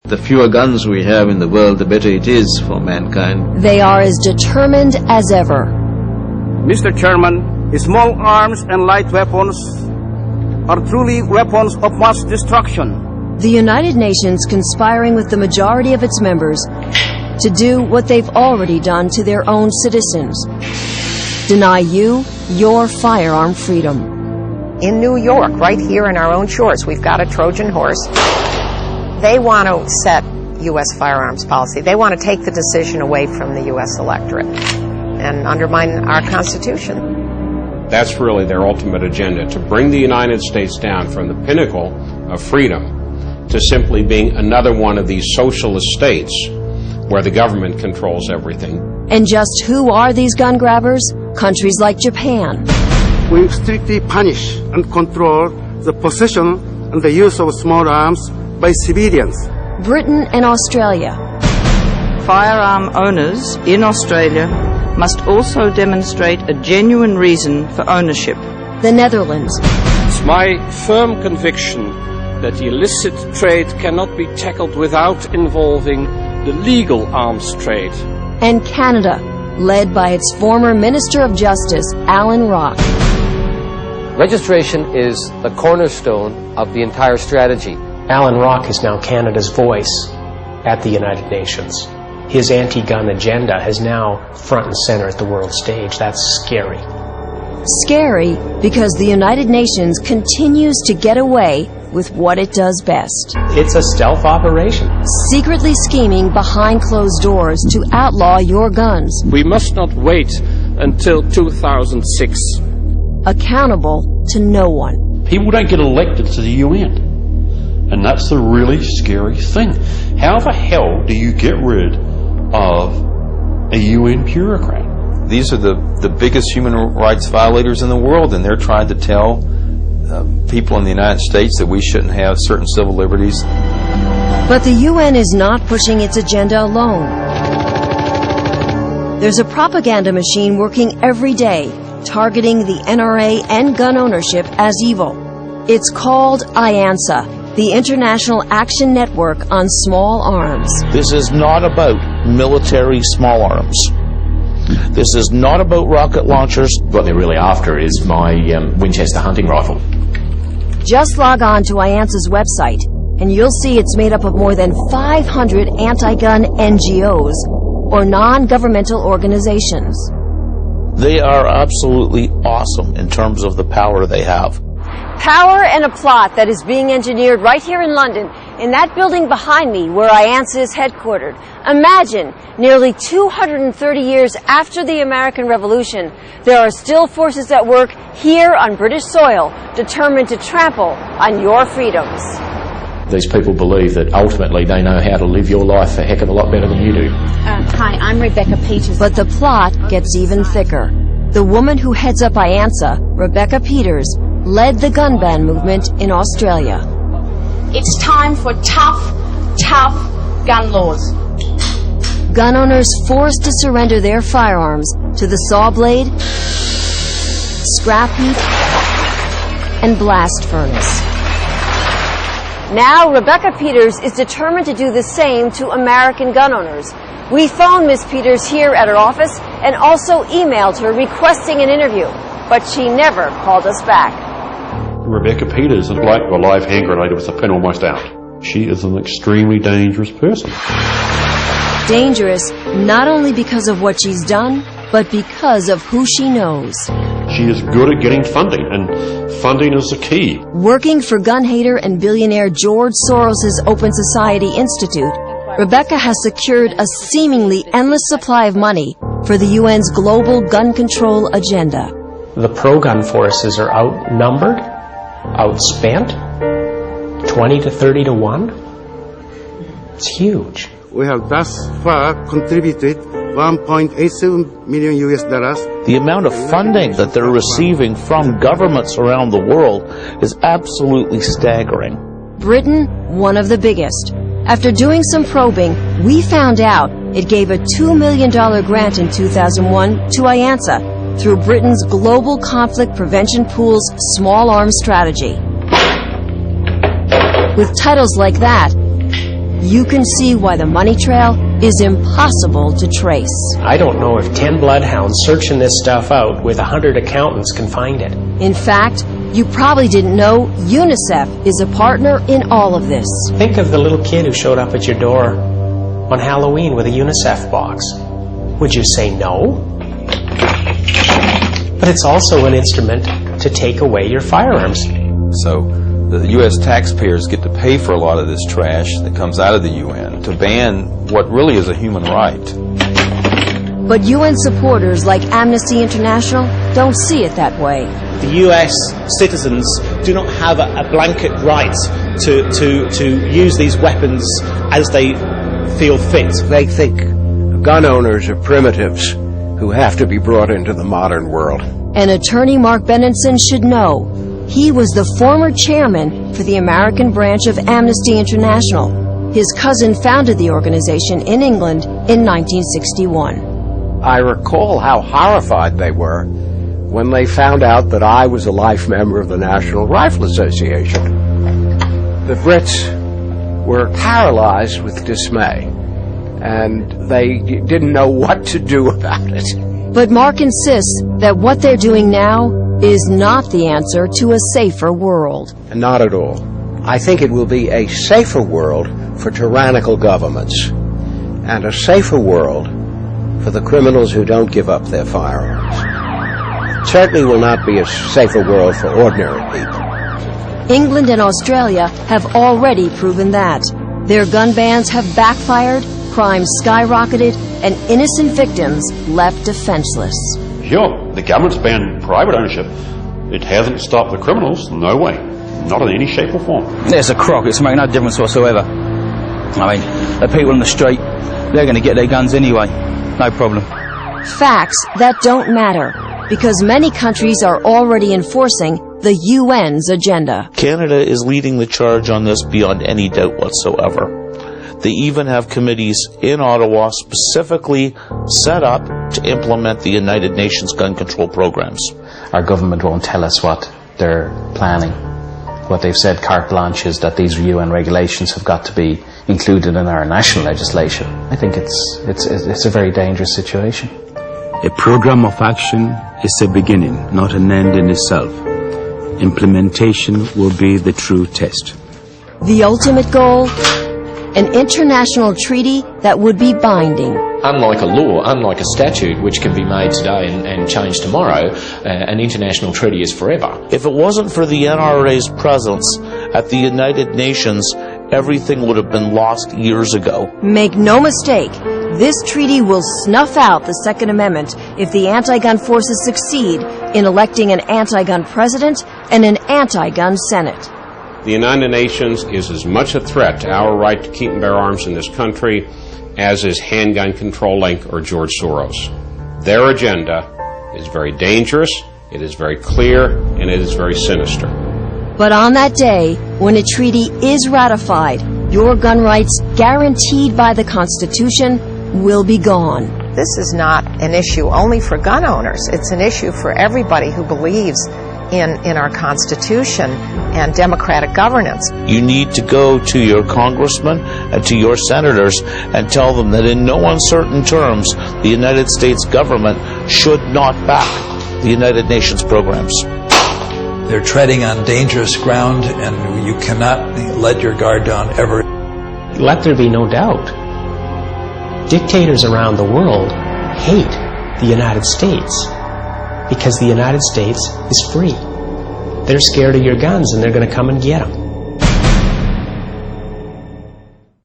The fewer guns we have in the world, the better it is for mankind. They are as determined as ever. Mr. Chairman, small arms and light weapons are truly weapons of mass destruction. The United Nations conspiring with the majority of its members to do what they've already done to their own citizens. Deny you your firearm freedom. In New York, right here in our own shores, we've got a Trojan horse. They want to set U.S. firearms policy. They want to take the decision away from the U.S. electorate and undermine our Constitution. That's really their ultimate agenda, to bring the United States down from the pinnacle of freedom to simply being another one of these socialist states where the government controls everything. And just who are these gun grabbers? Countries like Japan. We strictly punish and control the possession and the use of small arms by civilians. Britain and Australia. Firearm owners in Australia must also demonstrate a genuine reason for ownership. The Netherlands. It's my firm conviction that the illicit trade cannot be tackled without involving the legal arms trade. And Canada, led by its former Minister of Justice, Alan Rock. Registration is the cornerstone of the entire strategy. Alan Rock is now Canada's voice at the United Nations. His anti-gun agenda is now front and center at the world stage. That's scary. Scary because the United Nations continues to get away with what it does best. It's a stealth operation. Secretly scheming behind closed doors to outlaw your guns. We must not wait until 2006. Accountable to no one. People don't get elected to the UN. And that's the really scary thing. How the hell do you get rid of a UN bureaucrat? These are the biggest human rights violators in the world, and they're trying to tell people in the United States that we shouldn't have certain civil liberties. But the UN is not pushing its agenda alone. There's a propaganda machine working every day, targeting the NRA and gun ownership as evil. It's called IANSA, the International Action Network on Small Arms. This is not about military small arms. This is not about rocket launchers. What they're really after is my Winchester hunting rifle. Just log on to IANSA's website, and you'll see it's made up of more than 500 anti-gun NGOs, or non-governmental organizations. They are absolutely awesome in terms of the power they have. Power and a plot that is being engineered right here in London, in that building behind me where IANSA is headquartered. Imagine, nearly 230 years after the American Revolution, there are still forces at work here on British soil, determined to trample on your freedoms. These people believe that ultimately they know how to live your life a heck of a lot better than you do. Hi, I'm Rebecca Peters. But the plot gets even thicker. The woman who heads up IANSA, Rebecca Peters, led the gun ban movement in Australia. It's time for tough gun laws. Gun owners forced to surrender their firearms to the saw blade, scrap heap, and blast furnace. Now, Rebecca Peters is determined to do the same to American gun owners. We phoned Ms. Peters here at her office and also emailed her requesting an interview, but she never called us back. Rebecca Peters is like a live hand grenade with the pin almost out. She is an extremely dangerous person. Dangerous not only because of what she's done, but because of who she knows. She is good at getting funding, and funding is the key. Working for gun hater and billionaire George Soros' Open Society Institute, Rebecca has secured a seemingly endless supply of money for the UN's global gun control agenda. The pro-gun forces are outnumbered, outspent, 20 to 30 to 1. It's huge. We have thus far contributed $1.87 million US. The amount of funding that they're receiving from governments around the world is absolutely staggering. Britain, one of the biggest. After doing some probing, we found out it gave a $2 million grant in 2001 to IANSA through Britain's Global Conflict Prevention Pool's Small Arms Strategy. With titles like that, you can see why the money trail is impossible to trace. I don't know if 10 bloodhounds searching this stuff out with 100 accountants can find it. In fact, you probably didn't know UNICEF is a partner in all of this. Think of the little kid who showed up at your door on Halloween with a UNICEF box. Would you say no? But it's also an instrument to take away your firearms. So the U.S. taxpayers get to pay for a lot of this trash that comes out of the UN to ban what really is a human right. But UN supporters like Amnesty International don't see it that way. The U.S. citizens do not have a blanket right to use these weapons as they feel fit. They think gun owners are primitives who have to be brought into the modern world. And attorney Mark Benenson should know. He was the former chairman for the American branch of Amnesty International. His cousin founded the organization in England in 1961. I recall how horrified they were when they found out that I was a life member of the National Rifle Association. The Brits were paralyzed with dismay, and they didn't know what to do about it. But Mark insists that what they're doing now is not the answer to a safer world. Not at all. I think it will be a safer world for tyrannical governments, and a safer world for the criminals who don't give up their firearms. It certainly will not be a safer world for ordinary people. England and Australia have already proven that. Their gun bans have backfired, crime skyrocketed, and innocent victims left defenseless. Sure, the government's banned private ownership. It hasn't stopped the criminals, no way. Not in any shape or form. It's a crock, it's making no difference whatsoever. I mean, the people on the street, they're going to get their guns anyway. No problem. Facts that don't matter, because many countries are already enforcing the UN's agenda. Canada is leading the charge on this beyond any doubt whatsoever. They even have committees in Ottawa specifically set up to implement the United Nations gun control programs. Our government won't tell us what they're planning. What they've said carte blanche is that these UN regulations have got to be included in our national legislation. I think it's a very dangerous situation. A program of action is a beginning, not an end in itself. Implementation will be the true test. The ultimate goal? An international treaty that would be binding. Unlike a law, unlike a statute, which can be made today and changed tomorrow, an international treaty is forever. If it wasn't for the NRA's presence at the United Nations, everything would have been lost years ago. Make no mistake, this treaty will snuff out the Second Amendment if the anti-gun forces succeed in electing an anti-gun president and an anti-gun Senate. The United Nations is as much a threat to our right to keep and bear arms in this country as is Handgun Control Inc. or George Soros. Their agenda is very dangerous, it is very clear, and it is very sinister. But on that day, when a treaty is ratified, your gun rights guaranteed by the Constitution will be gone. This is not an issue only for gun owners. It's an issue for everybody who believes in our Constitution and democratic governance. You need to go to your congressmen and to your senators and tell them that in no uncertain terms the United States government should not back the United Nations programs. They're treading on dangerous ground, and you cannot let your guard down ever. Let there be no doubt. Dictators around the world hate the United States because the United States is free. They're scared of your guns and they're going to come and get them.